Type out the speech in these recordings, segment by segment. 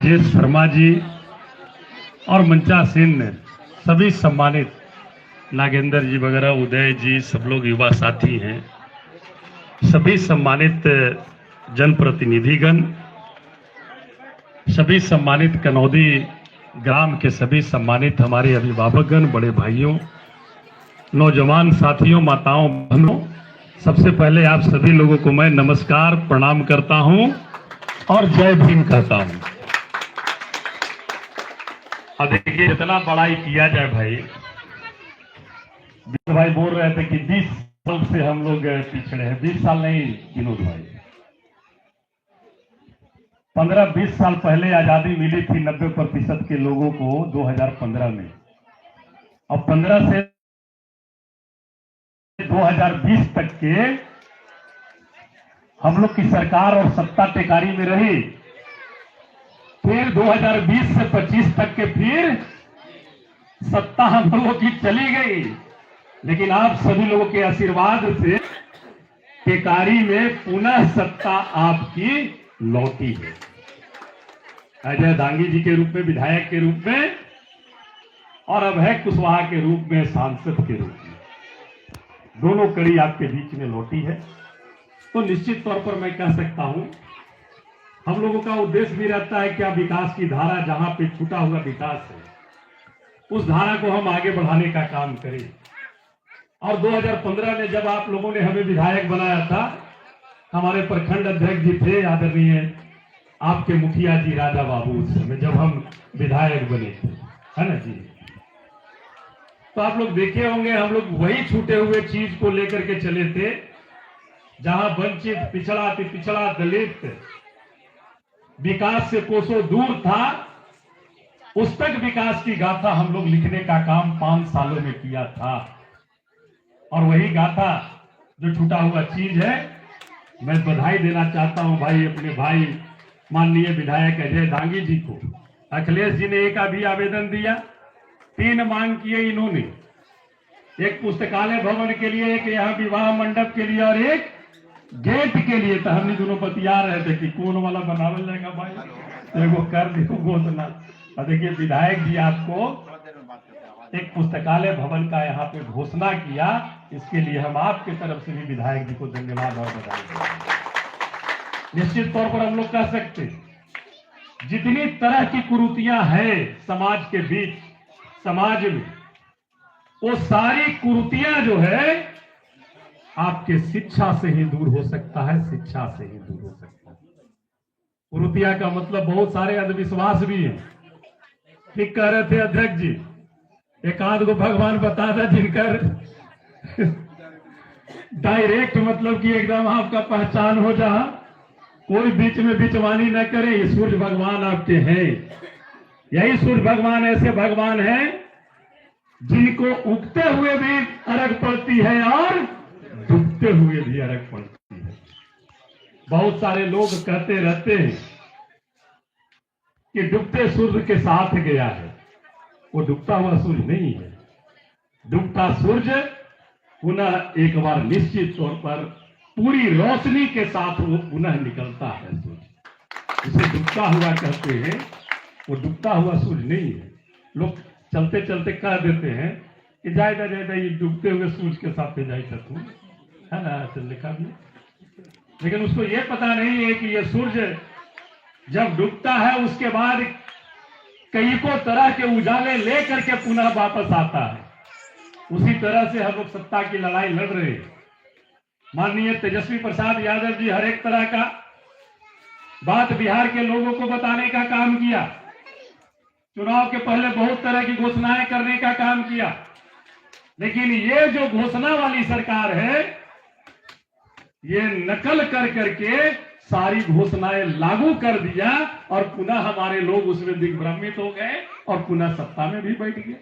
राजेश शर्मा जी और मंचा सेन ने सभी सम्मानित नागेंद्र जी वगैरह, उदय जी, सब लोग युवा साथी हैं, सभी सम्मानित जनप्रतिनिधिगण, सभी सम्मानित कनौदी ग्राम के सभी सम्मानित हमारे अभिभावकगण, बड़े भाइयों, नौजवान साथियों, माताओं, बहनों, सबसे पहले आप सभी लोगों को मैं नमस्कार प्रणाम करता हूं और जय भीम कहता हूं। अब देखिए, इतना बड़ाई किया जाए भाई, भाई बोल रहे थे कि 20 साल से हम लोग पिछड़े हैं। 20 साल नहीं विनोद भाई, 15-20 साल पहले आजादी मिली थी 90% के लोगों को 2015 में, और 15 से 2020 तक के हम लोग की सरकार और सत्ता टेकारी में रही। फिर 2020 से 25 तक के फिर सत्ता हम लोगों की चली गई, लेकिन आप सभी लोगों के आशीर्वाद से टेकारी में पुनः सत्ता आपकी लौटी है। अजय दांगी जी के रूप में, विधायक के रूप में, और अब है कुशवाहा के रूप में, सांसद के रूप में, दोनों कड़ी आपके बीच में लौटी है। तो निश्चित तौर पर मैं कह सकता हूं, हम लोगों का उद्देश्य भी रहता है क्या विकास की धारा, जहां पे छूटा हुआ विकास है, उस धारा को हम आगे बढ़ाने का काम करें। और 2015 में जब आप लोगों ने हमें विधायक बनाया था, हमारे प्रखंड अध्यक्ष जी थे आदरणीय, आपके मुखिया जी राजा बाबू, उस समय जब हम विधायक बने थे, है ना जी। तो आप लोग देखे होंगे, हम लोग वही छूटे हुए चीज को लेकर के चले थे, जहां वंचित, पिछड़ा, अति पिछड़ा, दलित विकास से कोसों दूर था, उस तक विकास की गाथा हम लोग लिखने का काम 5 सालों में किया था। और वही गाथा जो छूटा हुआ चीज है, मैं बधाई देना चाहता हूं भाई, अपने भाई माननीय विधायक अजय दांगी जी को। अखिलेश जी ने एक अभी आवेदन दिया, 3 मांग किए इन्होंने, एक पुस्तकालय भवन के लिए, एक यहाँ विवाह मंडप के लिए, और एक गेट के लिए। तो हमने दोनों बतिया रहे थे कि कौन वाला बनावल जाएगा भाई, देखो कर दो घोषणा। और देखिए, विधायक जी आपको एक पुस्तकालय भवन का यहाँ पे घोषणा किया, इसके लिए हम आपके तरफ से भी विधायक जी को धन्यवाद और बधाई देते हैं। निश्चित तौर पर हम लोग कह सकते हैं, जितनी तरह की कुरीतियां हैं समाज के बीच, समाज में, वो सारी कुरीतियां जो है आपके शिक्षा से ही दूर हो सकता है, शिक्षा से ही दूर हो सकता है। कुरीतियां का मतलब बहुत सारे अंधविश्वास भी है। ठीक कह रहे थे अध्यक्ष जी, एक आध को भगवान बता था जिनकर डायरेक्ट मतलब कि एकदम आपका पहचान हो जा, कोई बीच में बिचवानी न करे, ये सूर्य भगवान आपके हैं। यही सूर्य भगवान ऐसे भगवान हैं जिनको उगते हुए भी अर्घ पड़ती है और डूबते हुए भी अर्घ पड़ती है। बहुत सारे लोग कहते रहते हैं कि डूबते सूर्य के साथ गया है, वो डूबता हुआ सूर्य नहीं है। डूबता सूर्य पुनः एक बार निश्चित तौर पर पूरी रोशनी के साथ वो पुनः निकलता है। सूर्य जिसे डूबता हुआ कहते हैं, वो डूबता हुआ सूर्य नहीं है। लोग चलते चलते कह देते हैं कि जाएगा जाएगा ये डूबते हुए सूर्य के साथ जाए तू, है ना, ऐसे लिखा भी। लेकिन उसको ये पता नहीं है कि ये सूर्य जब डूबता है, उसके बाद कई को तरह के उजाले लेकर के पुनः वापस आता है। उसी तरह से हम लोग सत्ता की लड़ाई लड़ रहे हैं। माननीय तेजस्वी प्रसाद यादव जी हर एक तरह का बात बिहार के लोगों को बताने का काम किया, चुनाव के पहले बहुत तरह की घोषणाएं करने का काम किया, लेकिन ये जो घोषणा वाली सरकार है, ये नकल कर करके सारी घोषणाएं लागू कर दिया, और पुनः हमारे लोग उसमें दिग्भ्रमित हो गए और पुनः सत्ता में भी बैठ गए।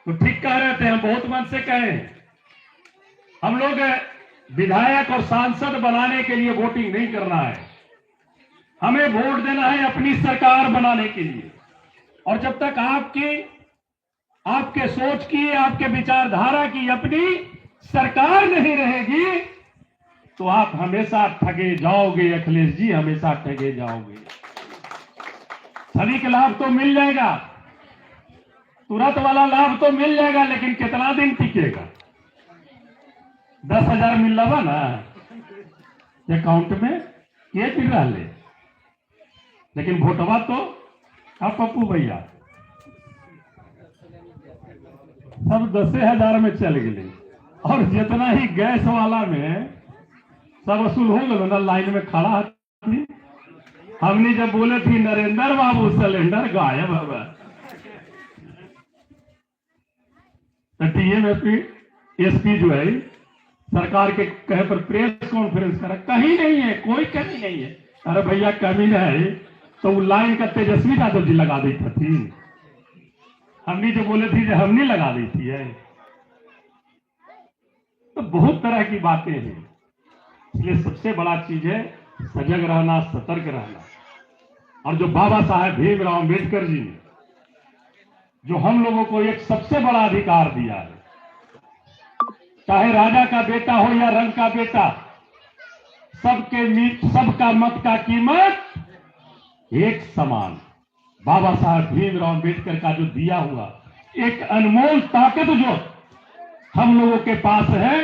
तो ठीक कह रहे थे, हम बहुत मन से कहे, हम लोग विधायक और सांसद बनाने के लिए वोटिंग नहीं करना है, हमें वोट देना है अपनी सरकार बनाने के लिए। और जब तक आपके सोच की, आपके विचारधारा की अपनी सरकार नहीं रहेगी, तो आप हमेशा ठगे जाओगे अखिलेश जी, हमेशा ठगे जाओगे। क्षणिक लाभ तो मिल जाएगा, तुरंत वाला लाभ तो मिल जाएगा, लेकिन कितना दिन टिकेगा? 10,000 मिल रहा ना अकाउंट में, ये दिन रहे, लेकिन वोटवा तो अब पप्पू भैया सब 10,000 में चल गए। और जितना ही गैस वाला में सब वसूल हो गए ना, लाइन में खड़ा थी, हमने जब बोले थी नरेंद्र बाबू सिलेंडर गायब है, टीएमएसपी एसपी जो है सरकार के कहे पर प्रेस कॉन्फ्रेंस करा, कहीं नहीं है, कोई कमी नहीं है। अरे भैया कमी है तो वो लाइन का तेजस्वी यादव जी लगा दी थी, हमने जो बोले थी जो हमने लगा दी थी है। तो बहुत तरह की बातें हैं, इसलिए सबसे बड़ा चीज है सजग रहना, सतर्क रहना। और जो बाबा साहेब भीमराव अम्बेडकर जी ने जो हम लोगों को एक सबसे बड़ा अधिकार दिया है, चाहे राजा का बेटा हो या रंग का बेटा, सबका मत का कीमत एक समान। बाबा साहब भीमराव अम्बेडकर का जो दिया हुआ एक अनमोल ताकत जो हम लोगों के पास है,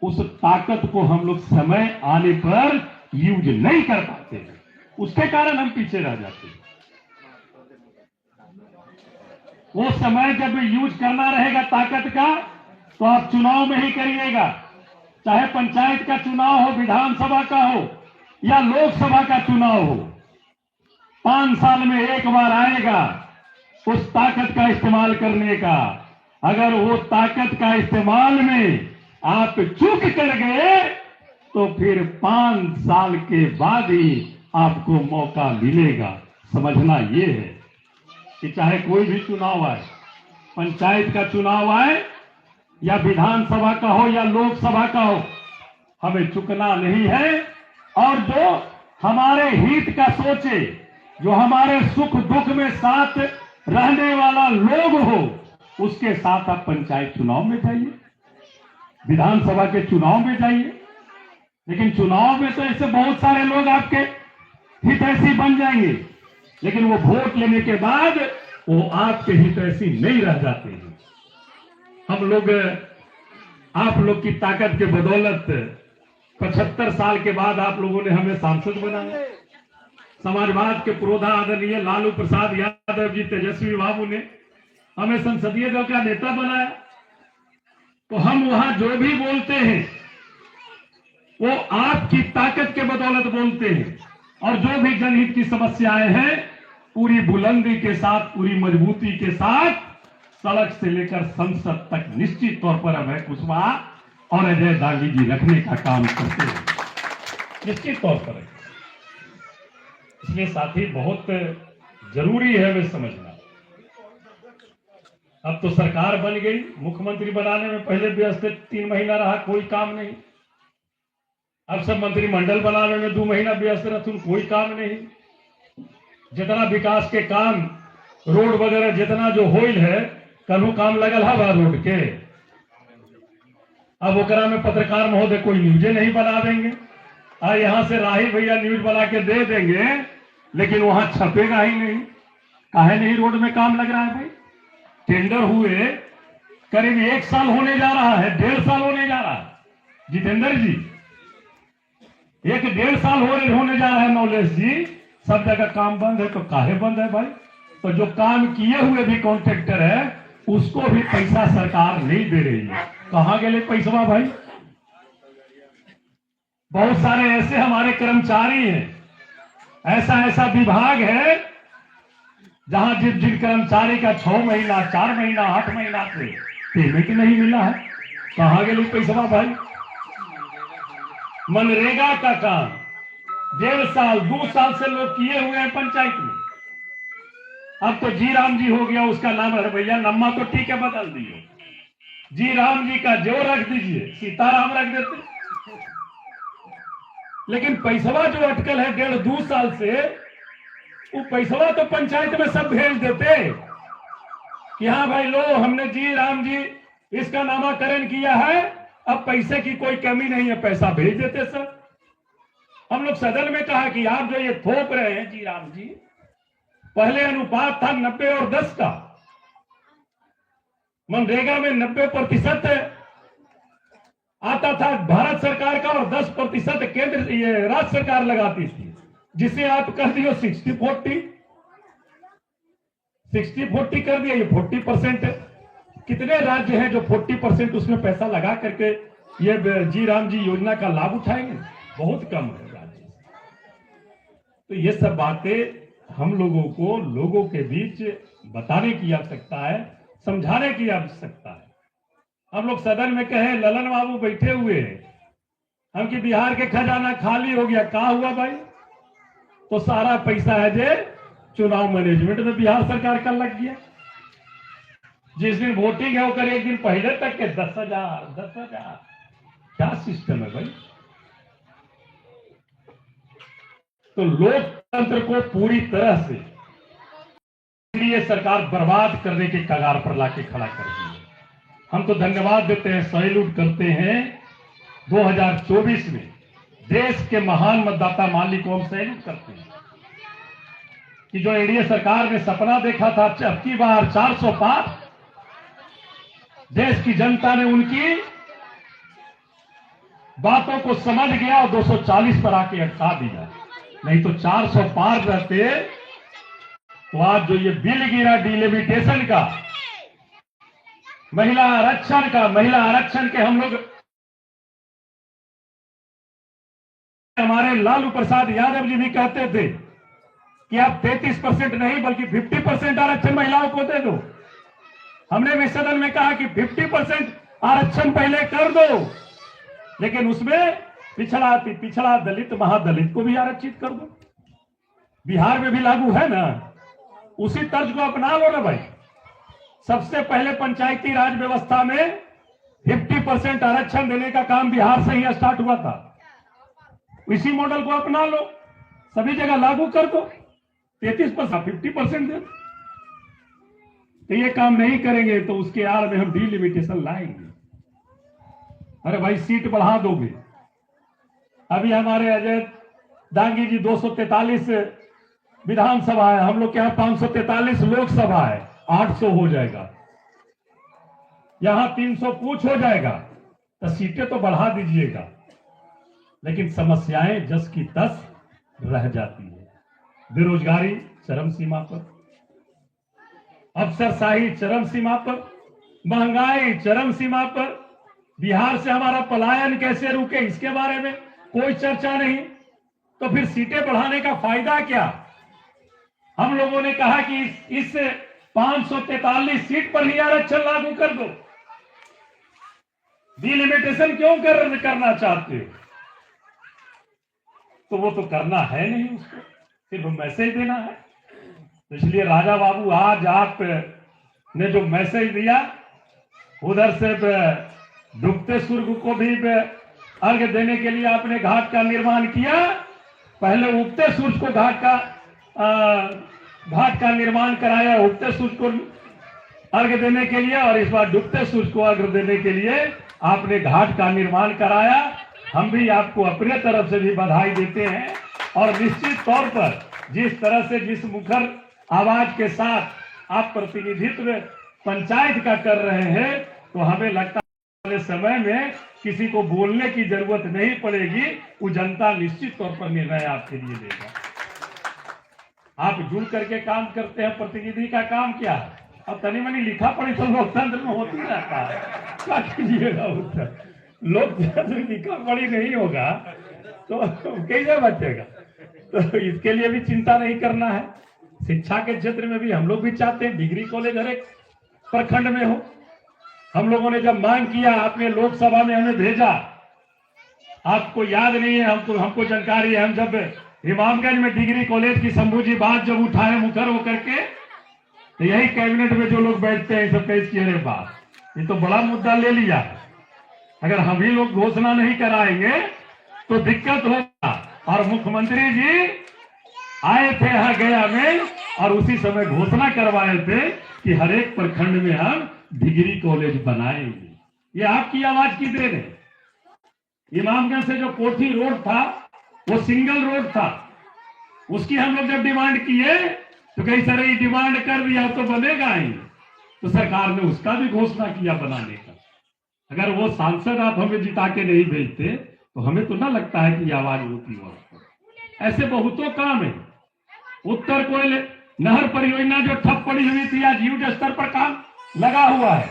उस ताकत को हम लोग समय आने पर यूज नहीं कर पाते हैं, उसके कारण हम पीछे रह जाते हैं। वो समय जब यूज करना रहेगा ताकत का, तो आप चुनाव में ही करिएगा, चाहे पंचायत का चुनाव हो, विधानसभा का हो या लोकसभा का चुनाव हो। 5 साल में एक बार आएगा उस ताकत का इस्तेमाल करने का। अगर वो ताकत का इस्तेमाल में आप चूक कर गए तो फिर 5 साल के बाद ही आपको मौका मिलेगा। समझना ये है कि चाहे कोई भी चुनाव आए, पंचायत का चुनाव आए या विधानसभा का हो या लोकसभा का हो, हमें चुकना नहीं है। और जो हमारे हित का सोचे, जो हमारे सुख दुख में साथ रहने वाला लोग हो, उसके साथ आप पंचायत चुनाव में जाइए, विधानसभा के चुनाव में जाइए। लेकिन चुनाव में तो ऐसे बहुत सारे लोग आपके हितैषी बन जाएंगे, लेकिन वो वोट लेने के बाद वो आपके हितैषी नहीं रह जाते हैं। हम लोग आप लोग की ताकत के बदौलत 75 साल के बाद आप लोगों ने हमें सांसद बनाया। समाजवाद के पुरोधा आदरणीय लालू प्रसाद यादव जी, तेजस्वी बाबू ने हमें संसदीय दल का नेता बनाया। तो हम वहां जो भी बोलते हैं वो आपकी ताकत के बदौलत बोलते हैं, और जो भी जनहित की समस्याएं हैं पूरी बुलंदी के साथ, पूरी मजबूती के साथ सड़क से लेकर संसद तक निश्चित तौर पर अभय कुशवाहा और अजय दागी जी रखने का काम करते हैं, निश्चित तौर पर। इसलिए साथी बहुत जरूरी है हमें समझना। अब तो सरकार बन गई, मुख्यमंत्री बनाने में पहले व्यस्त 3 महीना रहा, कोई काम नहीं। अब सब मंत्रिमंडल बनाने में 2 महीना व्यस्त रहते, कोई काम नहीं। जितना विकास के काम, रोड वगैरह जितना जो होइल है, कल काम लगल है रोड के, अब ओकरा में पत्रकार महोदय कोई न्यूज़े नहीं बना देंगे। यहां से राही भैया न्यूज बना के दे देंगे, लेकिन वहां छपेगा ही नहीं। काहे नहीं रोड में काम लग रहा है भाई? टेंडर हुए करीब 1 साल होने जा रहा है, 1.5 साल होने जा रहा है जितेंद्र जी, 1-1.5 साल होने जा रहा है नौलेश जी। सब जगह काम बंद है, तो काहे बंद है भाई? तो जो काम किए हुए भी कॉन्ट्रैक्टर है उसको भी पैसा सरकार नहीं दे रही है। कहां गए पैसा भाई? बहुत सारे ऐसे हमारे कर्मचारी हैं, ऐसा विभाग है जहां जिन कर्मचारी का 6 महीना, 4 महीना, 8 महीना से पेमेंट नहीं मिला है। कहां गए पैसा भाई? मनरेगा का काम 1.5 साल, 2 साल से लोग किए हुए हैं पंचायत में। अब तो जी राम जी हो गया उसका नाम है भैया, नम्मा तो ठीक है बदल दिए, जी राम जी का जो रख दीजिए, सीताराम रख देते। लेकिन पैसवा जो अटकल है 1.5-2 साल से, वो पैसवा तो पंचायत में सब भेज देते कि हाँ भाई लो, हमने जी राम जी इसका नामाकरण किया है, अब पैसे की कोई कमी नहीं है, पैसा भेज देते सर। हम लोग सदन में कहा कि आप जो ये थोप रहे हैं जी राम जी, पहले अनुपात था 90 और 10 का। मनरेगा में 90% आता था भारत सरकार का और 10% केंद्र ये राज्य सरकार लगाती थी, जिसे आप कह दियो 60-40 कर दिया। ये 40% है। कितने राज्य हैं जो 40% उसमें पैसा लगा करके ये जी राम जी योजना का लाभ उठाएंगे? बहुत कम है राज्य। तो ये सब बातें हम लोगों को लोगों के बीच बताने की आवश्यकता है, समझाने की आवश्यकता है। हम लोग सदन में कहे ललन बाबू बैठे हुए हैं, हम कि बिहार के खजाना खाली हो गया। कहा हुआ भाई? तो सारा पैसा है जे चुनाव मैनेजमेंट में बिहार सरकार का लग गया। जिस दिन वोटिंग है होकर एक दिन पहले तक के 10,000 क्या सिस्टम है भाई? तो लोकतंत्र को पूरी तरह से लिए सरकार बर्बाद करने के कगार पर लाके खड़ा कर दी है। हम तो धन्यवाद देते हैं, सैल्यूट करते हैं। 2024 में देश के महान मतदाता माली को हम सैल्यूट करते हैं कि जो एनडीए सरकार ने सपना देखा था अब की बार 400 पार, देश की जनता ने उनकी बातों को समझ गया और 240 पर आके अटका दिया। नहीं तो 400 पार रहते तो आज जो ये बिल गिरा डिलिमिटेशन का, महिला आरक्षण के हम लोग, हमारे लालू प्रसाद यादव जी भी कहते थे कि आप 33% नहीं बल्कि 50% आरक्षण महिलाओं को दे दो। हमने भी सदन में कहा कि 50% आरक्षण पहले कर दो, लेकिन उसमें पिछड़ा दलित महादलित को भी आरक्षित कर दो। बिहार में भी लागू है ना, उसी तर्ज को अपना लो ना भाई। सबसे पहले पंचायती राज व्यवस्था में 50% आरक्षण देने का काम बिहार से ही स्टार्ट हुआ था। इसी मॉडल को अपना लो, सभी जगह लागू कर दो। 33% 50% दे। तो ये काम नहीं करेंगे तो उसके आड़ में हम डिलिमिटेशन लाएंगे। अरे भाई सीट बढ़ा दोगे। अभी हमारे अजय दांगी जी 243 विधानसभा है, हम लोग के यहां 543 लोकसभा है, 800 हो जाएगा, यहां 300 कुछ हो जाएगा। तो सीटें तो बढ़ा दीजिएगा, लेकिन समस्याएं जस की तस रह जाती है। बेरोजगारी चरम सीमा पर, अफसरशाही चरम सीमा पर, महंगाई चरम सीमा पर। बिहार से हमारा पलायन कैसे रुके इसके बारे में कोई चर्चा नहीं। तो फिर सीटें बढ़ाने का फायदा क्या? हम लोगों ने कहा कि इस 543 सीट पर ही आरक्षण लागू कर दो। डिलिमिटेशन क्यों करना चाहते हो? तो वो तो करना है नहीं, उसको सिर्फ मैसेज देना है। तो इसलिए राजा बाबू आज आप ने जो मैसेज दिया, उधर से डूबते सूर्य को भी अर्घ्य देने के लिए आपने घाट का निर्माण किया। पहले उगते सूर्य को घाट का निर्माण कराया, उगते सूर्य को अर्घ्य देने के लिए, और इस बार डूबते सूर्य को अर्घ्य देने के लिए आपने घाट का निर्माण कराया। हम भी आपको अपने तरफ से भी बधाई देते हैं। और निश्चित तौर पर जिस तरह से जिस मुखर आवाज के साथ आप प्रतिनिधित्व पंचायत का कर रहे हैं, तो हमें लगता है वाले समय में किसी को बोलने की जरूरत नहीं पड़ेगी। वो जनता निश्चित तौर पर निर्णय आपके लिए देगा। आप जुड़ करके काम करते हैं। प्रतिनिधि का काम क्या है? अब तनी मनी लिखा पढ़ी तो लोकतंत्र में होती रहता है, क्या कीजिएगा? लोकतंत्र लिखा पढ़ी नहीं होगा तो कैसे बचेगा? तो इसके लिए भी चिंता नहीं करना है। शिक्षा के क्षेत्र में भी हम लोग भी चाहते हैं डिग्री कॉलेज हर एक प्रखंड में हो। हम लोगों ने जब मांग किया, आपने लोकसभा में हमें भेजा, आपको याद नहीं है, हमको जानकारी है। हम जब इमामगंज में डिग्री कॉलेज की शंभू जी बात जब उठाए मुखर होकर के, तो यही कैबिनेट में जो लोग बैठते हैं सब कह अरे बात ये तो बड़ा मुद्दा ले लिया, अगर हम ही लोग घोषणा नहीं कराएंगे तो दिक्कत होगा। और मुख्यमंत्री जी आए थे यहाँ गया में और उसी समय घोषणा करवाए थे कि हर एक प्रखंड में हम डिग्री कॉलेज बनाएंगे। ये आपकी आवाज की देन है। इमामगंज से जो कोठी रोड था वो सिंगल रोड था, उसकी हम लोग जब डिमांड किए तो कई सारे डिमांड कर दिया तो बनेगा ही, तो सरकार ने उसका भी घोषणा किया बनाने का। अगर वो सांसद आप हमें जिता के नहीं भेजते तो हमें तो ना लगता है कि आवाज होती वहां पर। ऐसे बहुतों काम है। उत्तर कोयल नहर परियोजना जो ठप पड़ी हुई थी, आज युद्ध स्तर पर काम लगा हुआ है।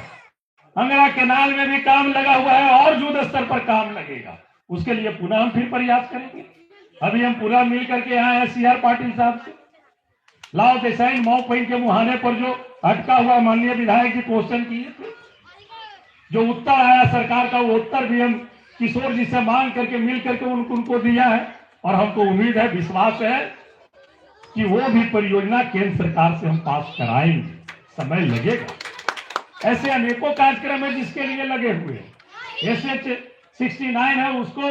अंगड़ा केनाल में भी काम लगा हुआ है और युद्ध स्तर पर काम लगेगा। उसके लिए पुनः हम फिर प्रयास करेंगे। अभी हम पूरा मिल करके आए हैं CR पाटिल साहब से। लाओ देसाई मऊ पैन के मुहाने पर जो अटका हुआ माननीय विधायक जी क्वेश्चन किए थे, जो उत्तर आया सरकार का, वो उत्तर भी हम किशोर जी से मांग करके मिल करके उनको दिया है। और हमको उम्मीद है, विश्वास है कि वो भी परियोजना केंद्र सरकार से हम पास कराएंगे। समय लगेगा। ऐसे अनेकों कार्यक्रम है जिसके लिए लगे हुए हैं। SH-69 है, उसको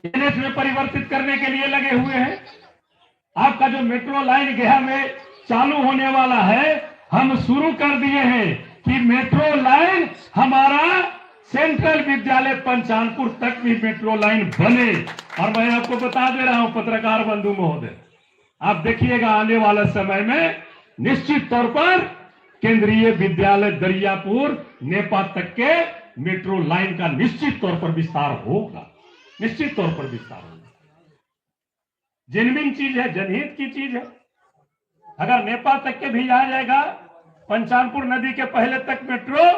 NH में परिवर्तित करने के लिए लगे हुए हैं। आपका जो मेट्रो लाइन गया में चालू होने वाला है, हम शुरू कर दिए हैं कि मेट्रो लाइन हमारा सेंट्रल विद्यालय पंचानपुर तक भी मेट्रो लाइन बने। और मैं आपको बता दे रहा हूं पत्रकार बंधु महोदय, आप देखिएगा आने वाले समय में निश्चित तौर पर केंद्रीय विद्यालय दरियापुर नेपा तक के मेट्रो लाइन का निश्चित तौर पर विस्तार होगा। निश्चित तौर पर विस्तार होगा। जेन्युइन चीज है, जनहित की चीज है। अगर नेपाल तक के भी आ जाएगा, पंचानपुर नदी के पहले तक मेट्रो,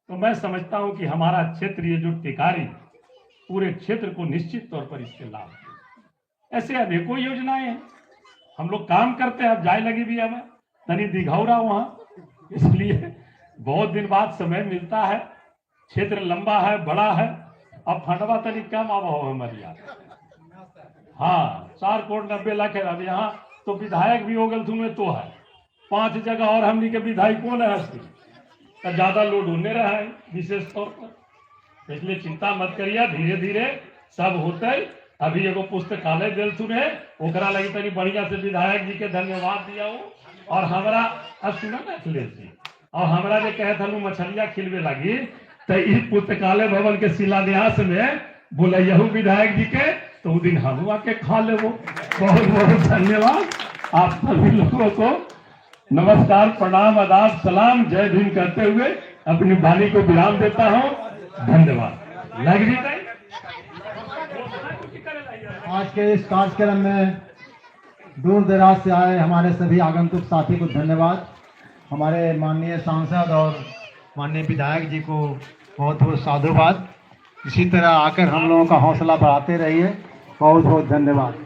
तो मैं समझता हूं कि हमारा क्षेत्रीय जो टिकारी पूरे क्षेत्र को निश्चित तौर पर इसके लाभ है। ऐसे अनेकों योजनाएं हैं, हम लोग काम करते हैं। अब जाए लगी भी हमें तनी दिघौरा वहां, इसलिए बहुत दिन बाद समय मिलता है। क्षेत्र लंबा है, बड़ा है। अब फंडवा तनी कम अब हमारी याद, हाँ 4 करोड़ 90 लाख है। अब यहाँ तो विधायक भी हो गए तुम्हें तो है 5 जगह और हमनी के विधायकों ने तो ज्यादा लोड होने रहा है विशेष तौर पर। इसलिए चिंता मत करिए, धीरे धीरे सब होते। अभी एगो पुस्तकालय दिल सुने, ओकरा लगी तनी बढ़िया से विधायक जी के धन्यवाद दिया हो। और हमारा अब सुना ना अखिलेश जी, और हमारा जो कहे था मछलियां खिलवे लगी, तो इस पुस्तकालय भवन के शिलान्यास में बोलैयहू विधायक जी के, तो उस दिन हम आके खा ले। वो बहुत बहुत धन्यवाद आप सभी लोगों को। नमस्कार, प्रणाम, आदाब, सलाम, जय भीम करते हुए अपनी वाणी को विराम देता हूँ। धन्यवाद। लग रही है आज के इस कार्यक्रम में दूर दराज से आए हमारे सभी आगंतुक साथी को धन्यवाद। हमारे माननीय सांसद और माननीय विधायक जी को बहुत बहुत साधुवाद। इसी तरह आकर हम लोगों का हौसला बढ़ाते रहिए। बहुत बहुत धन्यवाद।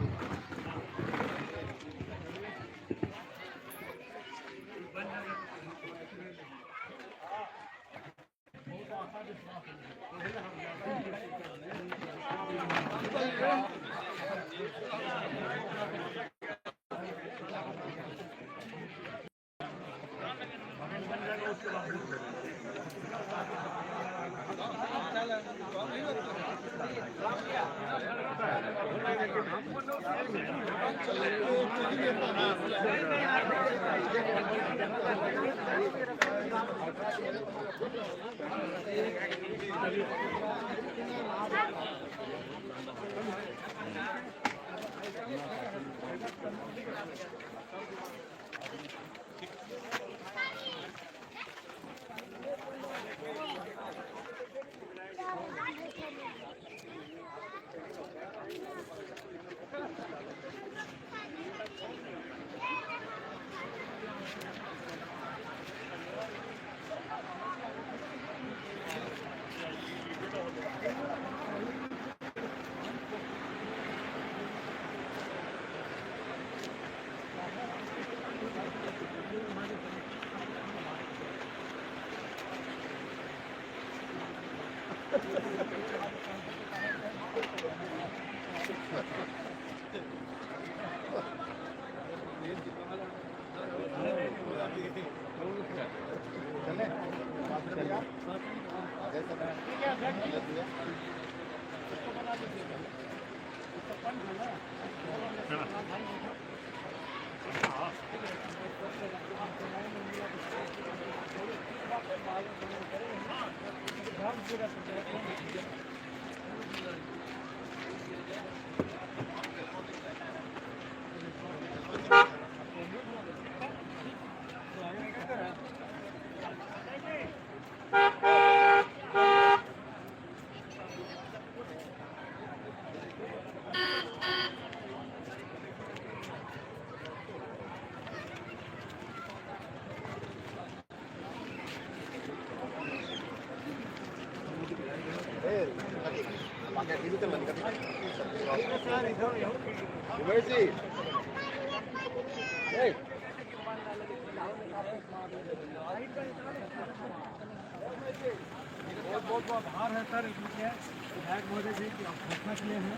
बहुत बहुत बहुत आभार है सर इसलिए विधायक महोदय जी की घोषणा के लिए हैं।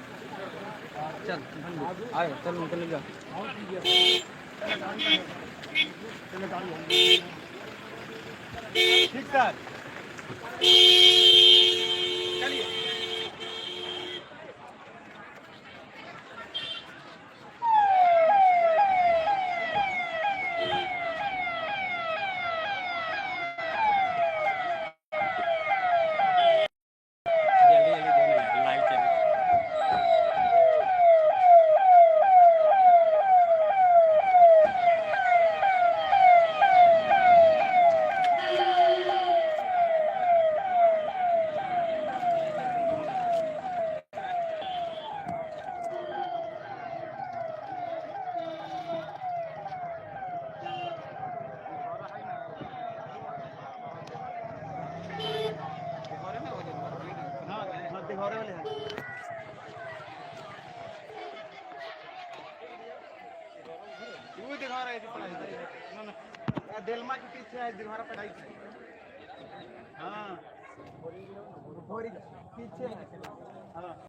चल आए चल निकल जाओ। ठीक सर चलिए। दिखौरे वाले हैं वो दिखा रहे थे पढ़ाई ना दिलमा के पीछे है दिलमारा पढ़ाई हाँ पीछे हाँ